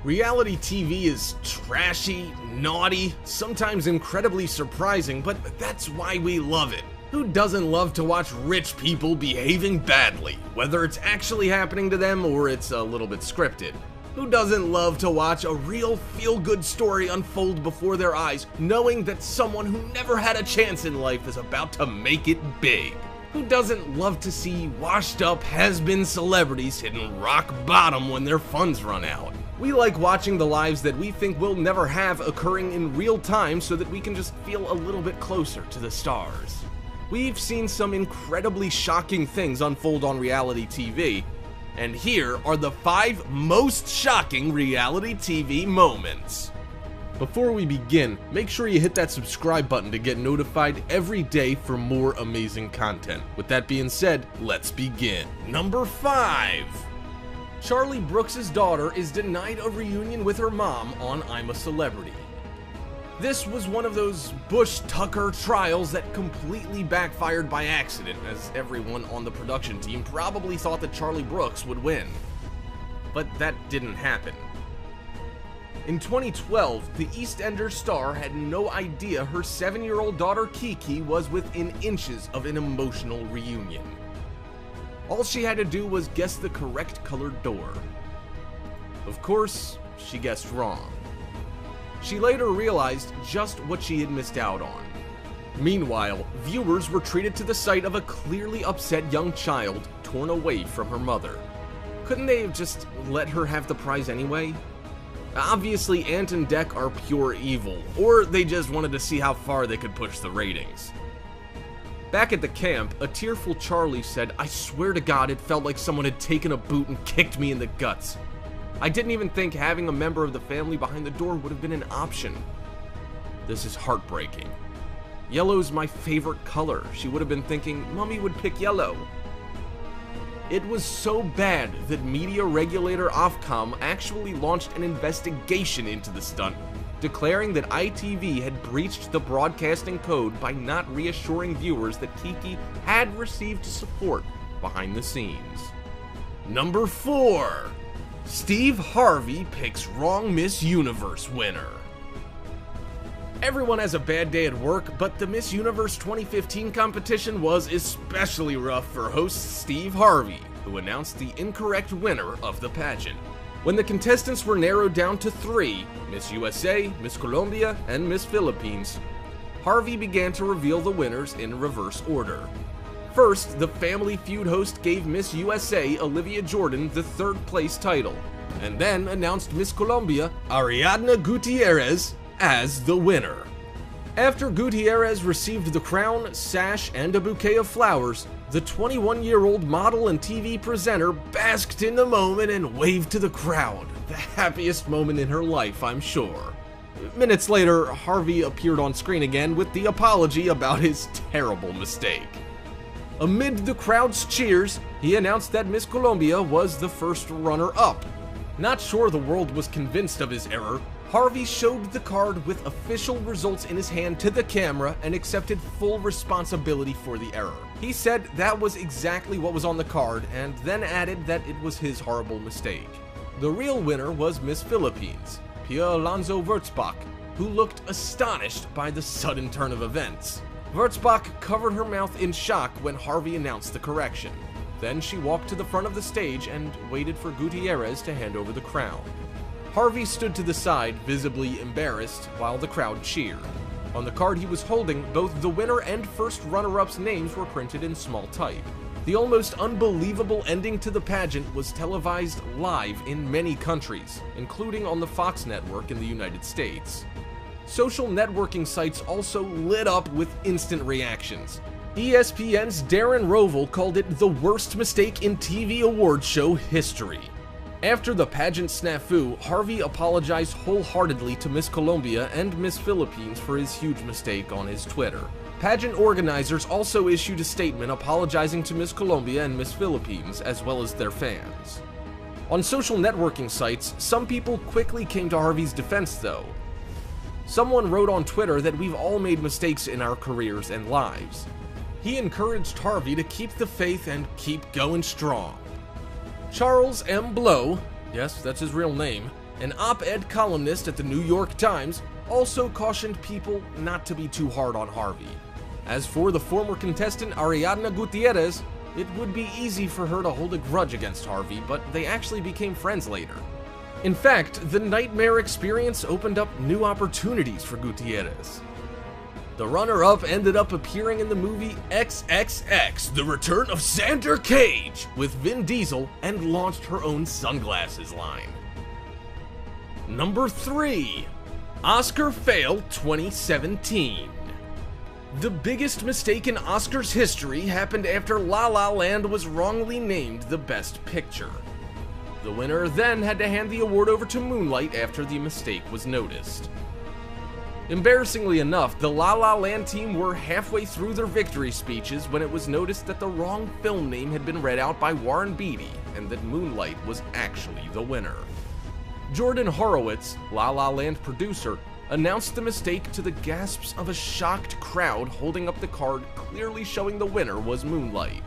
Reality TV is trashy, naughty, sometimes incredibly surprising, but that's why we love it. Who doesn't love to watch rich people behaving badly, whether it's actually happening to them or it's a little bit scripted? Who doesn't love to watch a real feel-good story unfold before their eyes, knowing that someone who never had a chance in life is about to make it big? Who doesn't love to see washed-up, has-been celebrities hitting rock bottom when their funds run out? We like watching the lives that we think we'll never have occurring in real time so that we can just feel a little bit closer to the stars. We've seen some incredibly shocking things unfold on reality TV, and here are the 5 most shocking reality TV moments. Before we begin, make sure you hit that subscribe button to get notified every day for more amazing content. With that being said, let's begin. Number 5. Charlie Brooks' daughter is denied a reunion with her mom on I'm a Celebrity. This was one of those Bush-Tucker trials that completely backfired by accident, as everyone on the production team probably thought that Charlie Brooks would win. But that didn't happen. In 2012, the EastEnders star had no idea her 7-year-old daughter Kiki was within inches of an emotional reunion. All she had to do was guess the correct colored door. Of course, she guessed wrong. She later realized just what she had missed out on. Meanwhile, viewers were treated to the sight of a clearly upset young child torn away from her mother. Couldn't they have just let her have the prize anyway? Obviously, Ant and Dec are pure evil, or they just wanted to see how far they could push the ratings. Back at the camp, a tearful Charlie said, "I swear to God it felt like someone had taken a boot and kicked me in the guts. I didn't even think having a member of the family behind the door would have been an option. This is heartbreaking. Yellow's my favorite color." She would have been thinking, "Mommy would pick yellow." It was so bad that media regulator Ofcom actually launched an investigation into the stunt, declaring that ITV had breached the broadcasting code by not reassuring viewers that Kiki had received support behind the scenes. Number 4. Steve Harvey picks wrong Miss Universe winner. Everyone has a bad day at work, but the Miss Universe 2015 competition was especially rough for host Steve Harvey, who announced the incorrect winner of the pageant. When the contestants were narrowed down to 3, Miss USA, Miss Colombia, and Miss Philippines, Harvey began to reveal the winners in reverse order. First, the Family Feud host gave Miss USA, Olivia Jordan, the 3rd place title, and then announced Miss Colombia, Ariadna Gutierrez, as the winner. After Gutierrez received the crown, sash, and a bouquet of flowers, the 21-year-old model and TV presenter basked in the moment and waved to the crowd. The happiest moment in her life, I'm sure. Minutes later, Harvey appeared on screen again with the apology about his terrible mistake. Amid the crowd's cheers, he announced that Miss Colombia was the first runner-up. Not sure the world was convinced of his error, Harvey showed the card with official results in his hand to the camera and accepted full responsibility for the error. He said that was exactly what was on the card and then added that it was his horrible mistake. The real winner was Miss Philippines, Pia Alonso Wurzbach, who looked astonished by the sudden turn of events. Wurzbach covered her mouth in shock when Harvey announced the correction. Then she walked to the front of the stage and waited for Gutierrez to hand over the crown. Harvey stood to the side, visibly embarrassed, while the crowd cheered. On the card he was holding, both the winner and first runner-up's names were printed in small type. The almost unbelievable ending to the pageant was televised live in many countries, including on the Fox network in the United States. Social networking sites also lit up with instant reactions. ESPN's Darren Rovell called it the worst mistake in TV awards show history. After the pageant snafu, Harvey apologized wholeheartedly to Miss Colombia and Miss Philippines for his huge mistake on his Twitter. Pageant organizers also issued a statement apologizing to Miss Colombia and Miss Philippines, as well as their fans. On social networking sites, some people quickly came to Harvey's defense though. Someone wrote on Twitter that we've all made mistakes in our careers and lives. He encouraged Harvey to keep the faith and keep going strong. Charles M. Blow, yes, that's his real name, An op-ed columnist at the New York Times also cautioned people not to be too hard on Harvey. As for the former contestant Ariadna Gutierrez, it would be easy for her to hold a grudge against Harvey, but they actually became friends later. In fact, the nightmare experience opened up new opportunities for Gutierrez. The runner-up ended up appearing in the movie XXX, The Return of Xander Cage, with Vin Diesel, and launched her own sunglasses line. Number 3. Oscar Fail 2017. The biggest mistake in Oscars history happened after La La Land was wrongly named the Best Picture. The winner then had to hand the award over to Moonlight after the mistake was noticed. Embarrassingly enough, the La La Land team were halfway through their victory speeches when it was noticed that the wrong film name had been read out by Warren Beatty and that Moonlight was actually the winner. Jordan Horowitz, La La Land producer, announced the mistake to the gasps of a shocked crowd holding up the card clearly showing the winner was Moonlight.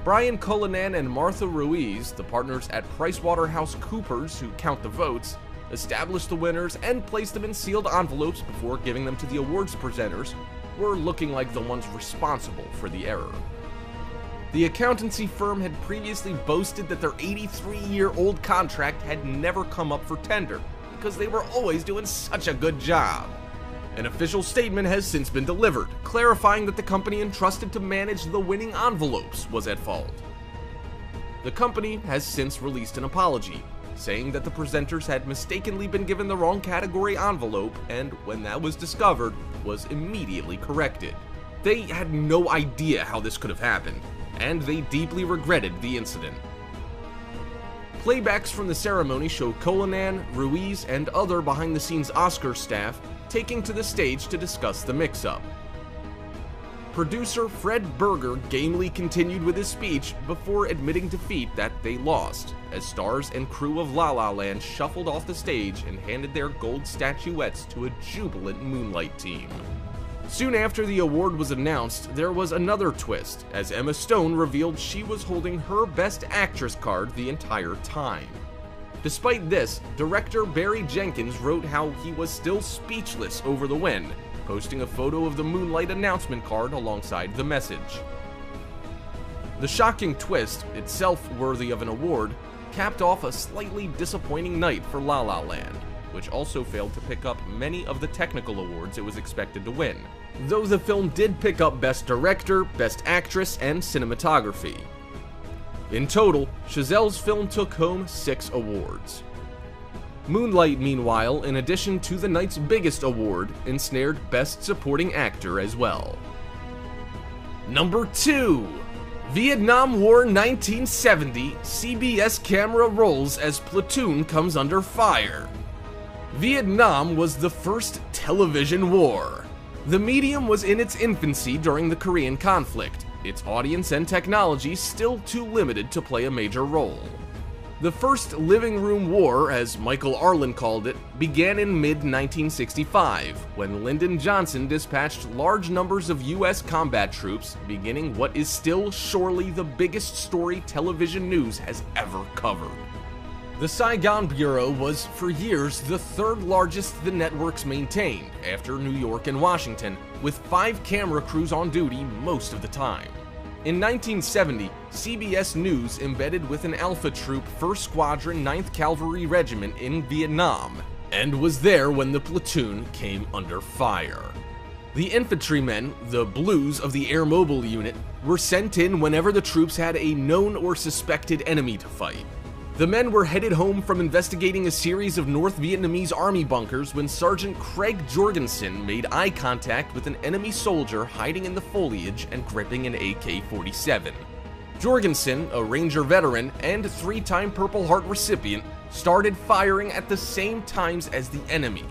Brian Cullinan and Martha Ruiz, the partners at PricewaterhouseCoopers who count the votes, established the winners and placed them in sealed envelopes before giving them to the awards presenters, were looking like the ones responsible for the error. The accountancy firm had previously boasted that their 83-year-old contract had never come up for tender because they were always doing such a good job. An official statement has since been delivered, clarifying that the company entrusted to manage the winning envelopes was at fault. The company has since released an apology, saying that the presenters had mistakenly been given the wrong category envelope and, when that was discovered, was immediately corrected. They had no idea how this could have happened, and they deeply regretted the incident. Playbacks from the ceremony show Cullinan, Ruiz, and other behind-the-scenes Oscar staff taking to the stage to discuss the mix-up. Producer Fred Berger gamely continued with his speech before admitting defeat that they lost, as stars and crew of La La Land shuffled off the stage and handed their gold statuettes to a jubilant Moonlight team. Soon after the award was announced, there was another twist, as Emma Stone revealed she was holding her Best Actress card the entire time. Despite this, director Barry Jenkins wrote how he was still speechless over the win, posting a photo of the Moonlight announcement card alongside the message. The shocking twist, itself worthy of an award, capped off a slightly disappointing night for La La Land, which also failed to pick up many of the technical awards it was expected to win, though the film did pick up Best Director, Best Actress, and Cinematography. In total, Chazelle's film took home 6 awards. Moonlight, meanwhile, in addition to the night's biggest award, ensnared Best Supporting Actor as well. Number 2. Vietnam War 1970, CBS camera rolls as platoon comes under fire. Vietnam was the first television war. The medium was in its infancy during the Korean conflict, its audience and technology still too limited to play a major role. The first living room war, as Michael Arlen called it, began in mid-1965, when Lyndon Johnson dispatched large numbers of US combat troops, beginning what is still surely the biggest story television news has ever covered. The Saigon Bureau was, for years, the third largest the networks maintained, after New York and Washington, with 5 camera crews on duty most of the time. In 1970, CBS News embedded with an Alpha Troop 1st Squadron 9th Cavalry Regiment in Vietnam, and was there when the platoon came under fire. The infantrymen, the Blues of the Air Mobile Unit, were sent in whenever the troops had a known or suspected enemy to fight. The men were headed home from investigating a series of North Vietnamese army bunkers when Sergeant Craig Jorgensen made eye contact with an enemy soldier hiding in the foliage and gripping an AK-47. Jorgensen, a Ranger veteran and 3-time Purple Heart recipient, started firing at the same times as the enemy.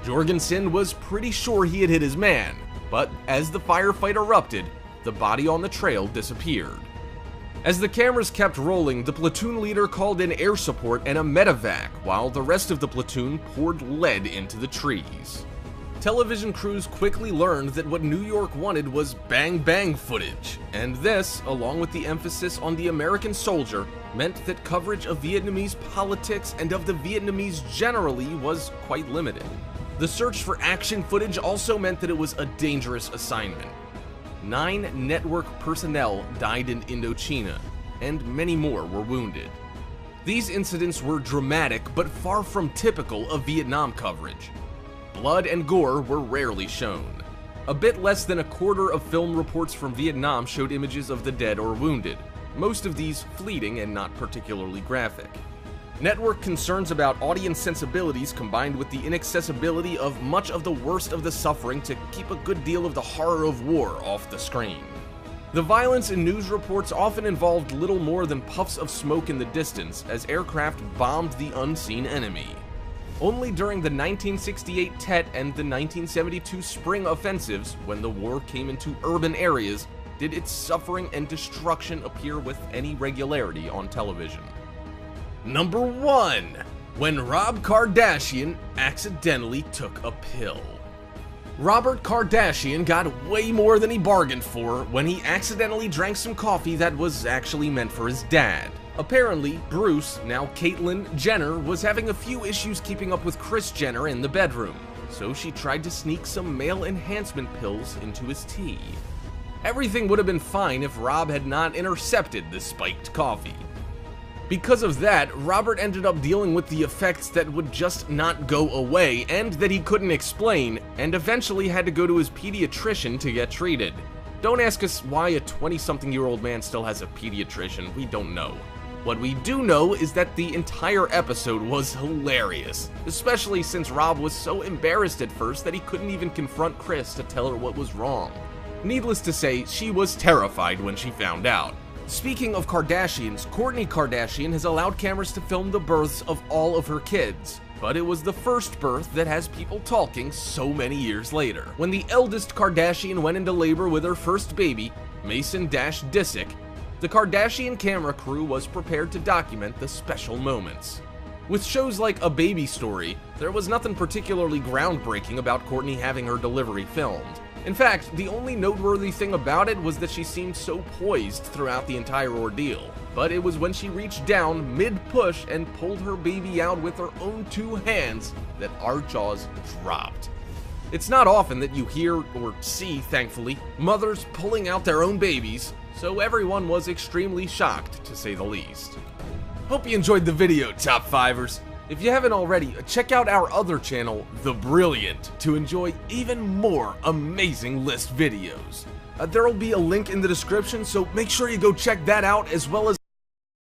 Jorgensen was pretty sure he had hit his man, but as the firefight erupted, the body on the trail disappeared. As the cameras kept rolling, the platoon leader called in air support and a medevac, while the rest of the platoon poured lead into the trees. Television crews quickly learned that what New York wanted was bang-bang footage, and this, along with the emphasis on the American soldier, meant that coverage of Vietnamese politics and of the Vietnamese generally was quite limited. The search for action footage also meant that it was a dangerous assignment. 9 network personnel died in Indochina, and many more were wounded. These incidents were dramatic, but far from typical of Vietnam coverage. Blood and gore were rarely shown. A bit less than a quarter of film reports from Vietnam showed images of the dead or wounded, most of these fleeting and not particularly graphic. Network concerns about audience sensibilities combined with the inaccessibility of much of the worst of the suffering to keep a good deal of the horror of war off the screen. The violence in news reports often involved little more than puffs of smoke in the distance as aircraft bombed the unseen enemy. Only during the 1968 Tet and the 1972 Spring offensives, when the war came into urban areas, did its suffering and destruction appear with any regularity on television. Number 1. When Rob Kardashian accidentally took a pill. Robert Kardashian got way more than he bargained for when he accidentally drank some coffee that was actually meant for his dad. Apparently, Bruce, now Caitlyn Jenner, was having a few issues keeping up with Kris Jenner in the bedroom, so she tried to sneak some male enhancement pills into his tea. Everything would have been fine if Rob had not intercepted the spiked coffee. Because of that, Robert ended up dealing with the effects that would just not go away and that he couldn't explain, and eventually had to go to his pediatrician to get treated. Don't ask us why a 20-something-year-old man still has a pediatrician, we don't know. What we do know is that the entire episode was hilarious, especially since Rob was so embarrassed at first that he couldn't even confront Kris to tell her what was wrong. Needless to say, she was terrified when she found out. Speaking of Kardashians, Kourtney Kardashian has allowed cameras to film the births of all of her kids, but it was the first birth that has people talking so many years later. When the eldest Kardashian went into labor with her first baby, Mason Disick, the Kardashian camera crew was prepared to document the special moments. With shows like A Baby Story, there was nothing particularly groundbreaking about Kourtney having her delivery filmed. In fact, the only noteworthy thing about it was that she seemed so poised throughout the entire ordeal. But it was when she reached down mid-push and pulled her baby out with her own 2 hands that our jaws dropped. It's not often that you hear, or see, thankfully, mothers pulling out their own babies, so everyone was extremely shocked, to say the least. Hope you enjoyed the video, Top 5ers. If you haven't already, check out our other channel, The Brilliant, to enjoy even more amazing list videos. There will be a link in the description, so make sure you go check that out, as well as